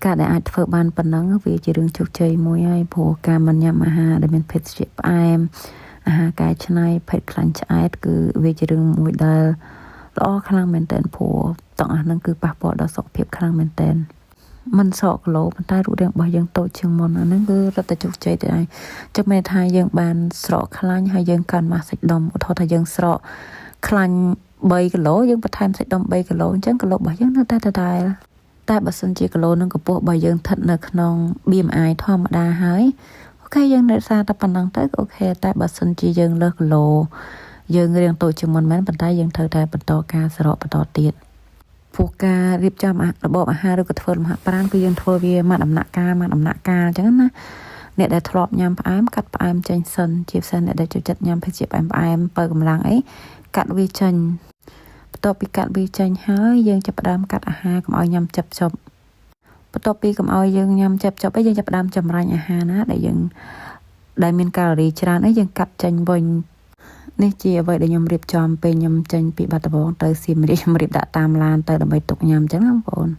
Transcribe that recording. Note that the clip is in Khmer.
ការដែលអាចធ្វើបានប៉ុណ្ណឹងវាជារឿងជោគជ័យមួយហើយព្រោះការមិនញ៉ាំអាហារដែលមានភេសជ្ជៈផ្អែមអាហារកែច្នៃភេទខ្លាញ់ឆ្អែតគឺវាជារឿងមួយដែលល្អខ្លាំងមែនទែនព្រោះទាំងអស់ហ្នឹងគឺប៉ះពាល់ដល់សុខភាពខ្លាំងមែនទែនមិនសក់គីឡូប៉ុន្តែរូបរាងរបស់យើងតូចជាងមុនអាហ្នឹងគឺរត់តែជោគជ័យទៅហើយចាំមែនថាយើងបានស្រកខ្លាញ់ហើយយើងកាន់ម៉ាស់សាច់ដុំឧទាហរណ៍ថាយើងស្រកខ្លាញ់3គីឡូយើងបន្ថែមសាច់ដុំ3គីឡូអញ្ចឹងគីឡូរបស់យើងនៅតែដដែលតែបើសិនជាគីឡូនឹងកម្ពស់របស់យើងស្ថិតនៅក្នុង BMI ធម្មតាហើយអូខេយើងនៅសារតែប៉ុណ្ណឹងទៅអូខេតែបើសិនជាយើងលើសគីឡូយើងរៀងតូចជាងមុនមែនប៉ុន្តែយើងត្រូវតែបន្តការស្រកបន្តទៀតព្រោះការរៀបចំរបបអាហារឬក៏ធ្វើលំហាត់ប្រាណគឺយើងធ្វើវាមួយដំណាក់កាលអញ្ចឹងណាអ្នកដែលធ្លាប់ញ៉ាំផ្អែមកាត់ផ្អែមចេញសិនជាពិសេសអ្នកដែលចូលចិត្តញ៉ាំភេសជ្ជៈផ្អែមបើកម្លាំងអីកាត់វាចេញបន្ទាប់ពីកាត់វាចេញហើយយើងចាប់ផ្ដើមកាត់អាហារកុំឲ្យញ៉ាំចប់បន្ទាប់ពីកុំឲ្យយើងញ៉ាំចប់ហើយយើងចាប់ផ្ដើមចម្រាញ់អាហារណាដែលមានកាឡូរីច្រើនអីយើងកាត់ចេញវិញនេះជាអ្វីដែលខ្ញុំរៀបចំពេលខ្ញុំចេញពីបាត់ដំបងទៅសៀមរាបដាក់តាមឡានទៅដើម្បីទុកញ៉ាំអញ្ចឹងណាបងប្អូន